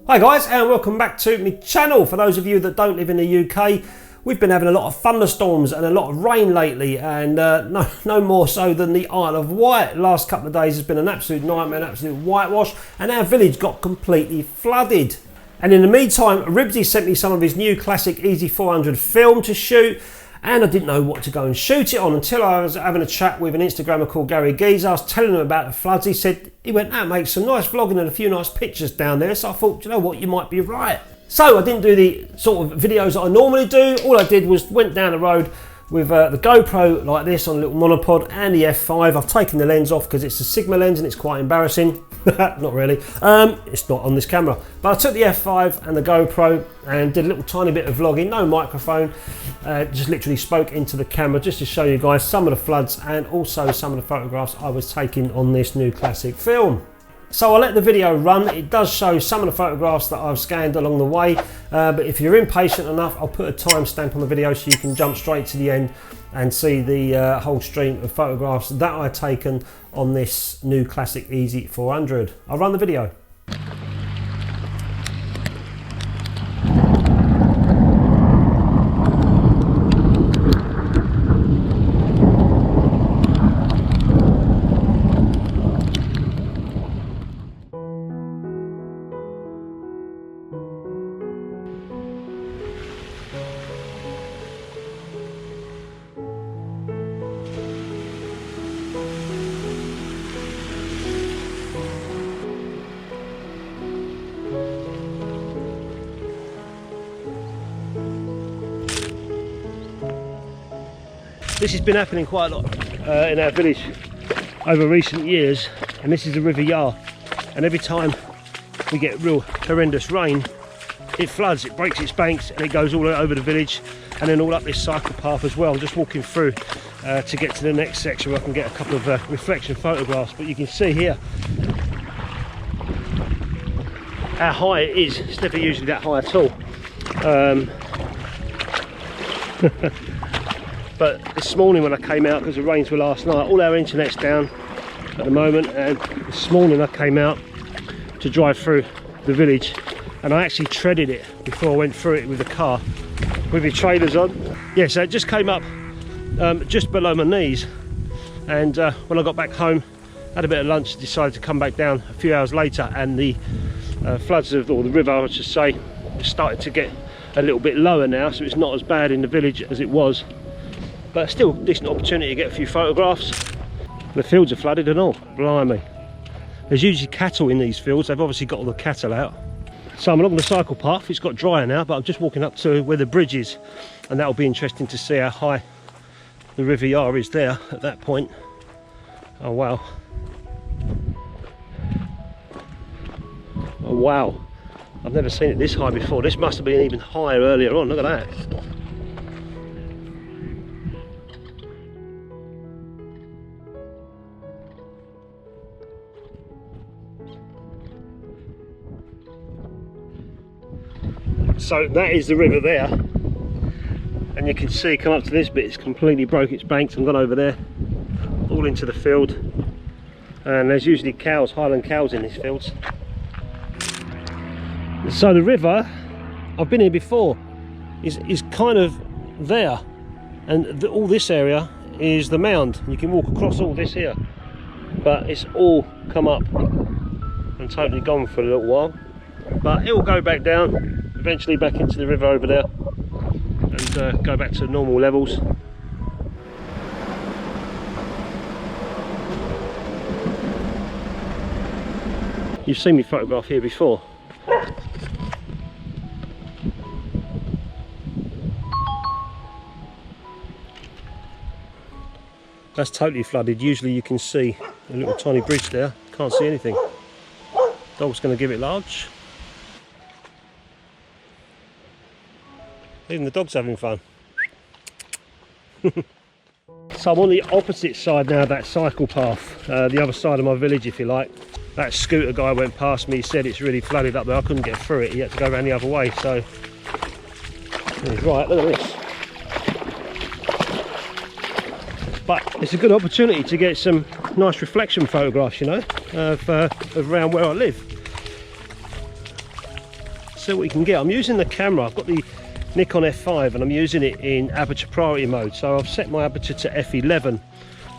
Hi guys, and welcome back to my channel. For those of you that don't live in the UK, we've been having a lot of thunderstorms and a lot of rain lately, and no more so than the Isle of Wight. The last couple of days has been an absolute nightmare, an absolute whitewash, and our village got completely flooded. And in the meantime, Ribsy sent me some of his new classic EZ400 film to shoot, and I didn't know what to go and shoot it on until I was having a chat with an Instagrammer called Gary Geezer. I was telling him about the floods. He went, "That makes some nice vlogging and a few nice pictures down there." So I thought, you know what, you might be right. So I didn't do the sort of videos that I normally do. All I did was went down the road with the GoPro like this on a little monopod and the F5. I've taken the lens off because it's a Sigma lens and it's quite embarrassing. Not really. It's not on this camera. But I took the F5 and the GoPro and did a little tiny bit of vlogging, no microphone. Just literally spoke into the camera just to show you guys some of the floods and also some of the photographs I was taking on this new classic film. So I'll let the video run. It does show some of the photographs that I've scanned along the way, but if you're impatient enough, I'll put a timestamp on the video so you can jump straight to the end and see the whole stream of photographs that I've taken on this new classic EZ400. I'll run the video. This has been happening quite a lot in our village over recent years, and this is the River Yar, and every time we get real horrendous rain, it floods, it breaks its banks, and it goes all over the village and then all up this cycle path as well. I'm just walking through to get to the next section where I can get a couple of reflection photographs, but you can see here how high it is. It's never usually that high at all. But this morning when I came out, because the rains were last night, all our internet's down at the moment, and this morning I came out to drive through the village and I actually treaded it before I went through it with the car with the trailers on. Yeah, so it just came up just below my knees, and when I got back home, had a bit of lunch, decided to come back down a few hours later, and the floods of, or the river I should say, started to get a little bit lower now, so it's not as bad in the village as it was. But still a decent opportunity to get a few photographs. The fields are flooded and all, blimey. There's usually cattle in these fields. They've obviously got all the cattle out. So I'm along the cycle path. It's got drier now, but I'm just walking up to where the bridge is, and that'll be interesting to see how high the River Yar is there at that point. Oh wow. Oh wow. I've never seen it this high before. This must have been even higher earlier on. Look at that. So that is the river there, and you can see come up to this bit, it's completely broke its banks and gone over there all into the field, and there's usually cows, Highland cows in these fields. So the river, I've been here before, is kind of there, and all this area is the mound. You can walk across all this here, but it's all come up and totally gone for a little while, but it will go back down eventually back into the river over there and go back to normal levels. You've seen me photograph here before. That's totally flooded. Usually you can see a little tiny bridge there, can't see anything. Dog's going to give it large. Even the dog's having fun. So I'm on the opposite side now of that cycle path, the other side of my village if you like. That scooter guy went past me, he said it's really flooded up there, I couldn't get through it, he had to go around the other way, so he's right, look at this. But it's a good opportunity to get some nice reflection photographs, you know, of around where I live. see what you can get. I'm using the camera, I've got the Nikon F5 and I'm using it in aperture priority mode, so I've set my aperture to f11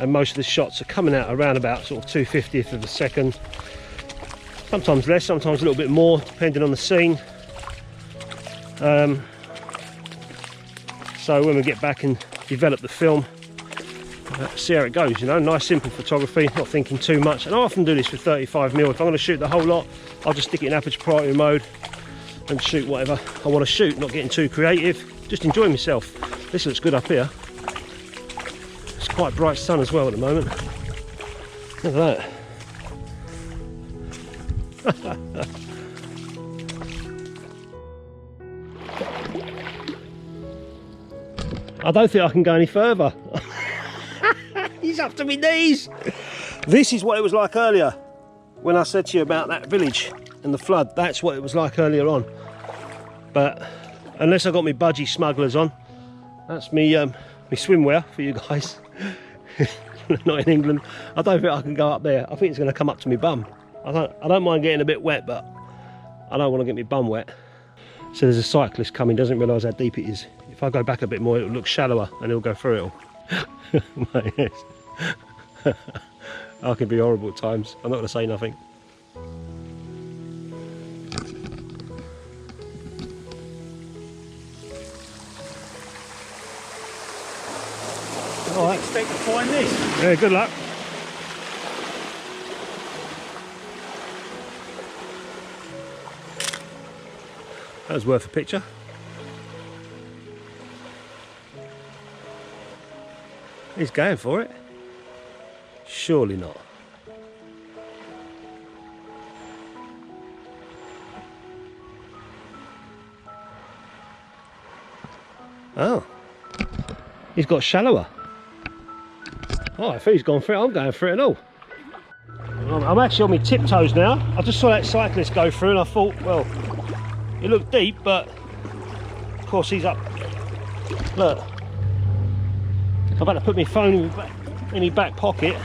and most of the shots are coming out around about sort of 2/50th of a second, sometimes less, sometimes a little bit more depending on the scene. So when we get back and develop the film, see how it goes, you know, nice simple photography, not thinking too much. And I often do this with 35mm. If I'm going to shoot the whole lot, I'll just stick it in aperture priority mode and shoot whatever I want to shoot, not getting too creative, just enjoy myself. This looks good up here. It's quite bright sun as well at the moment. Look at that. I don't think I can go any further. He's up to my knees. This is what it was like earlier when I said to you about that village and the flood. That's what it was like earlier on. But unless I got my budgie smugglers on, that's me my swimwear for you guys. Not in England. I don't think I can go up there. I think it's going to come up to my bum. I don't mind getting a bit wet, but I don't want to get my bum wet. So there's a cyclist coming, doesn't realise how deep it is. If I go back a bit more, it'll look shallower and he'll go through it all. I can be horrible at times. I'm not going to say nothing. I expect to find this. Yeah, good luck. That was worth a picture. He's going for it. Surely not. Oh, he's got shallower. Oh, if he's gone for it, I'm going for it and all. I'm actually on my tiptoes now. I just saw that cyclist go through and I thought, well, it looked deep, but of course he's up. Look, I've had to put my phone in my back pocket,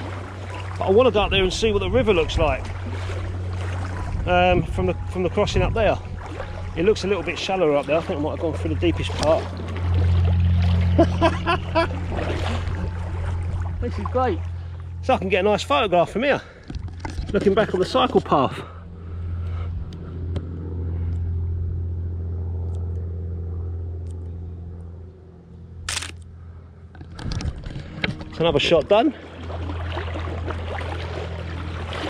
but I want to go up there and see what the river looks like from the crossing up there. It looks a little bit shallower up there. I think I might have gone through the deepest part. This is great. So I can get a nice photograph from here, looking back on the cycle path. It's another shot done.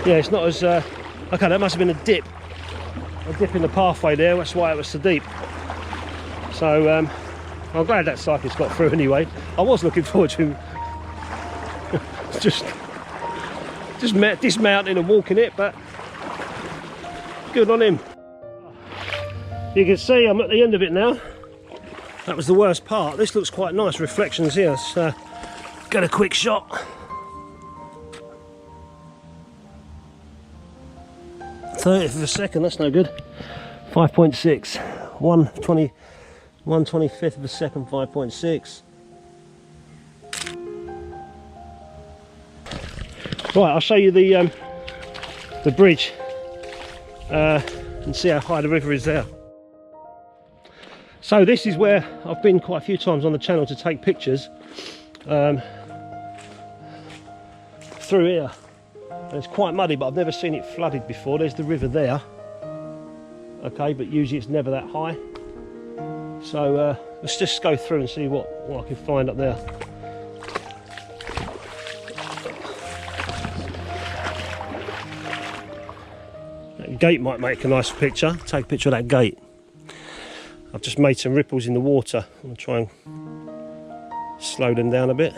Yeah, it's not as okay, that must have been a dip in the pathway there, that's why it was so deep. So I'm glad that cyclist got through anyway. I was looking forward to him just dismounting and walking it, but good on him. You can see I'm at the end of it now. That was the worst part. This looks quite nice, reflections here. So get a quick shot. .30th of a second, that's no good. 5.6, 1/25th of a second, 5.6. Right, I'll show you the bridge and see how high the river is there. So this is where I've been quite a few times on the channel to take pictures through here. And it's quite muddy, but I've never seen it flooded before. There's the river there. Okay, but usually it's never that high. So let's just go through and see what I can find up there. That gate might make a nice picture. Take a picture of that gate. I've just made some ripples in the water. I'm going to try and slow them down a bit.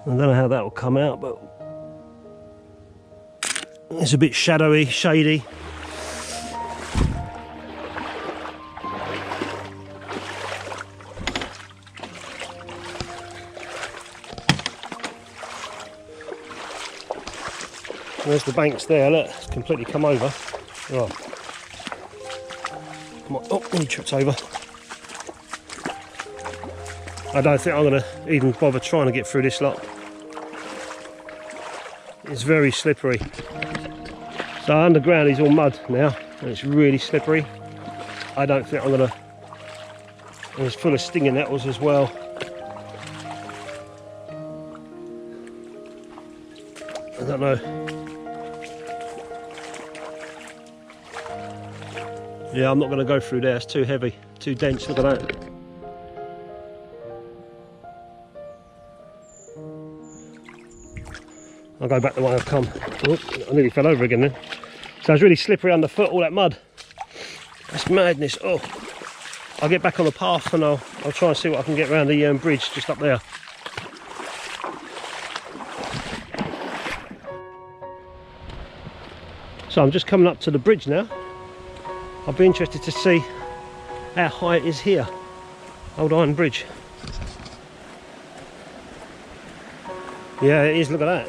I don't know how that will come out, but it's a bit shadowy, shady. There's the banks there, look, it's completely come over. Oh, he tripped over. I don't think I'm going to even bother trying to get through this lot. is very slippery. So underground is all mud now, and it's really slippery. I don't think I'm gonna. And it's full of stinging nettles as well. I don't know. Yeah, I'm not going to go through there. It's too heavy, too dense. Look at that. I'll go back the way I've come. Oh, I nearly fell over again then. So it's really slippery underfoot, all that mud. That's madness. Oh, I'll get back on the path and I'll try and see what I can get around the bridge just up there. So I'm just coming up to the bridge now. I'll be interested to see how high it is here. Old Iron Bridge. Yeah, it is, look at that.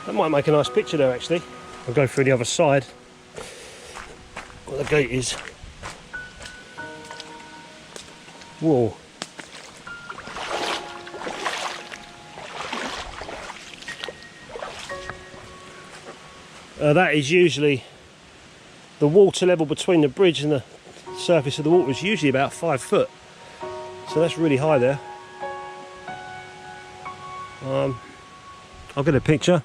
That might make a nice picture there actually. I'll go through the other side where the gate is. Whoa. That is usually the water level between the bridge and the surface of the water is usually about 5 foot. So that's really high there. I'll get a picture.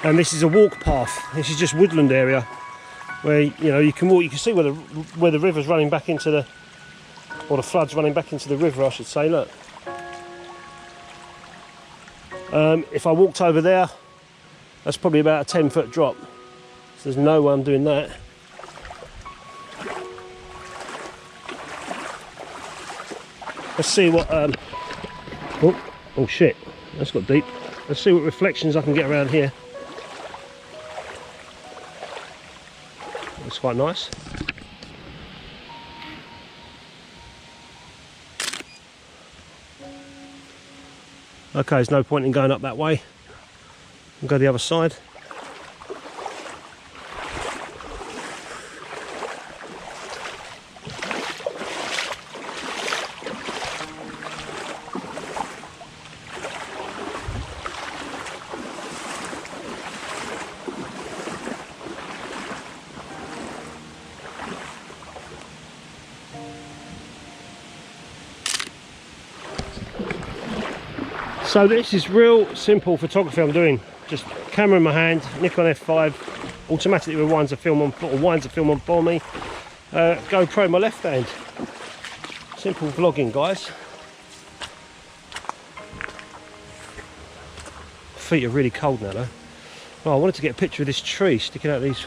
And this is a walk path. This is just woodland area where you can walk. You can see where the river's running back into the, or the flood's running back into the river, I should say. Look. If I walked over there, that's probably about a 10-foot drop. So there's no way I'm doing that. Let's see what. Oh shit! That's got deep. Let's see what reflections I can get around here. Looks quite nice. Okay, there's no point in going up that way. We'll go the other side. So this is real simple photography I'm doing. Just camera in my hand, Nikon F5, automatically rewinds the film on, or winds the film on for me. GoPro in my left hand. Simple vlogging, guys. Feet are really cold now though. Oh, I wanted to get a picture of this tree sticking out of these.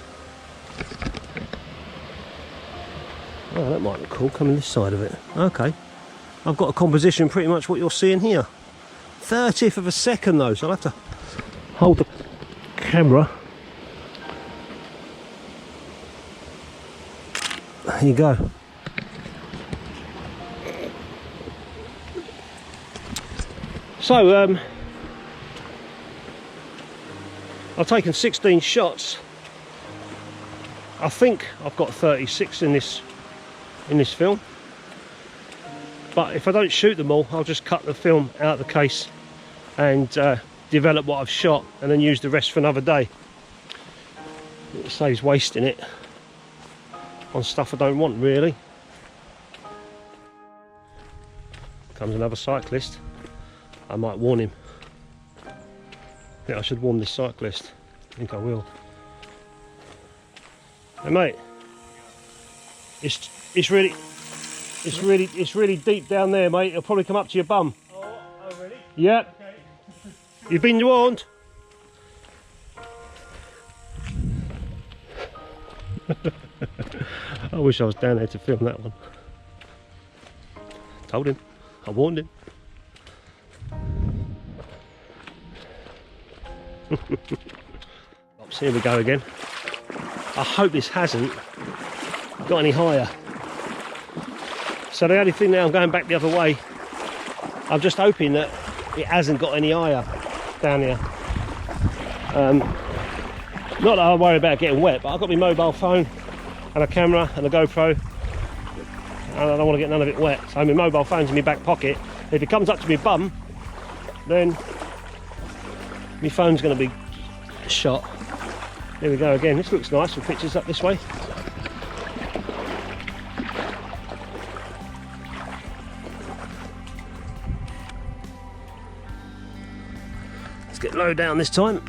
Oh, that might look cool, coming this side of it. Okay. I've got a composition pretty much what you're seeing here. 30th of a second though, so I'll have to hold the camera. There you go. So I've taken 16 shots. I think I've got 36 in this film. But if I don't shoot them all, I'll just cut the film out of the case and develop what I've shot and then use the rest for another day. It saves wasting it on stuff I don't want, really. Comes another cyclist. I might warn him. I think I should warn this cyclist. I think I will. Hey mate, it's really deep down there, mate. It'll probably come up to your bum. Oh really? Yep. Okay. You've been warned. I wish I was down there to film that one. Told him. I warned him. Here we go again. I hope this hasn't got any higher. So the only thing now, I'm going back the other way, I'm just hoping that it hasn't got any higher down here. Not that I worry about getting wet, but I've got my mobile phone and a camera and a GoPro, and I don't want to get none of it wet. So my mobile phone's in my back pocket. If it comes up to my bum, then my phone's going to be shot. There we go again. This looks nice with pictures up this way. Let's get low down this time.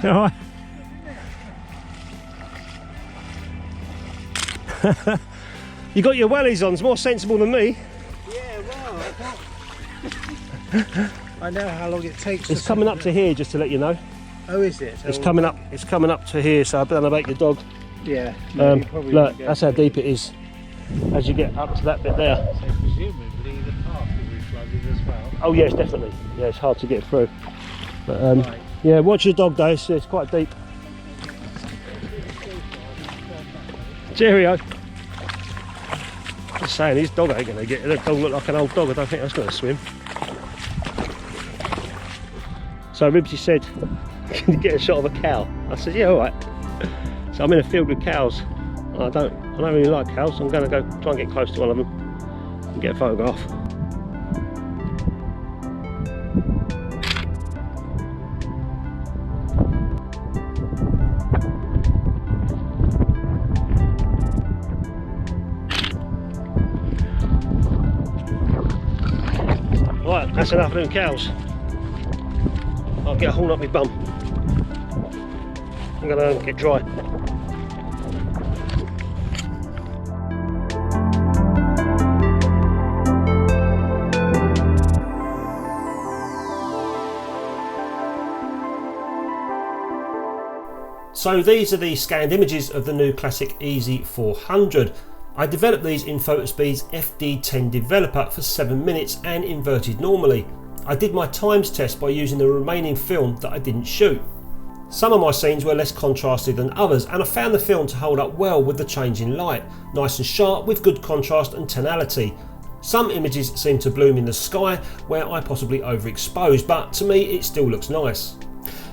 All right. You got your wellies on, it's more sensible than me. Yeah, well, I know how long it takes. It's coming up to here, just to let you know. Oh, is it? So It's coming up. It's coming up to here, so I better make your dog. Yeah. No, you probably Look, won't get that's how deep it is. As you get up to that bit there. So presumably the path will be flooded as well. Oh yes, definitely. Yeah, it's hard to get through. But Right. yeah, watch your dog though. It's quite deep. Cheerio. Just saying, his dog ain't gonna get. That dog look like an old dog. I don't think that's gonna swim. So Ribsy said, "Can you get a shot of a cow?" I said, "Yeah, all right." So I'm in a field with cows. I don't really like cows. So I'm going to go try and get close to one of them and get a photograph. Right, that's enough of them cows. I'll get a horn up my bum. I'm going to get dry. So these are the scanned images of the new classic EZ400. I developed these in Fotospeed's FD10 developer for 7 minutes and inverted normally. I did my times test by using the remaining film that I didn't shoot. Some of my scenes were less contrasted than others, and I found the film to hold up well with the change in light, nice and sharp with good contrast and tonality. Some images seem to bloom in the sky where I possibly overexposed, but to me it still looks nice.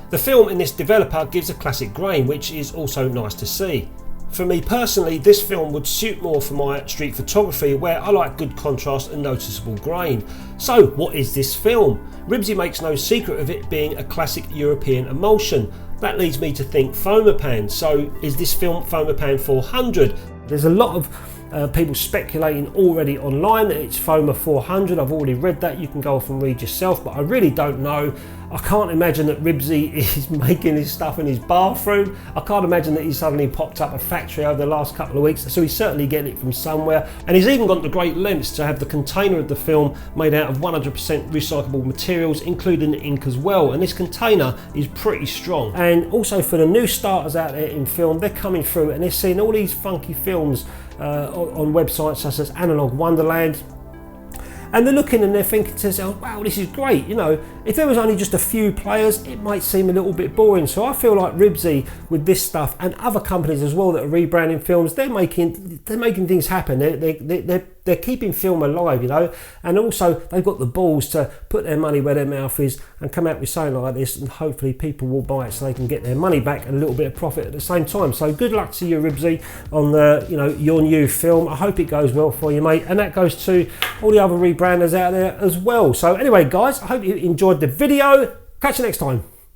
The film in this developer gives a classic grain, which is also nice to see. For me personally, this film would suit more for my street photography, where I like good contrast and noticeable grain. So what is this film? Ribsy makes no secret of it being a classic European emulsion. That leads me to think Fomapan. So is this film Fomapan 400? There's a lot of people speculating already online that it's Foma 400. I've already read that. You can go off and read yourself, but I really don't know. I can't imagine that Ribsy is making his stuff in his bathroom. I can't imagine that he's suddenly popped up a factory over the last couple of weeks, so he's certainly getting it from somewhere. And he's even gone to great lengths to have the container of the film made out of 100% recyclable materials, including the ink as well. And this container is pretty strong. And also for the new starters out there in film, they're coming through and they're seeing all these funky films on websites such as Analog Wonderland. And they're looking and they're thinking to themselves, wow, this is great. You know, if there was only just a few players, it might seem a little bit boring. So I feel like Ribsy with this stuff, and other companies as well that are rebranding films, they're making things happen. They're keeping film alive, you know. And also they've got the balls to put their money where their mouth is and come out with something like this, and hopefully people will buy it so they can get their money back and a little bit of profit at the same time. So good luck to you, Ribsy, on your new film. I hope it goes well for you, mate. And that goes to all the other rebranders out there as well. So anyway, guys, I hope you enjoyed the video. Catch you next time.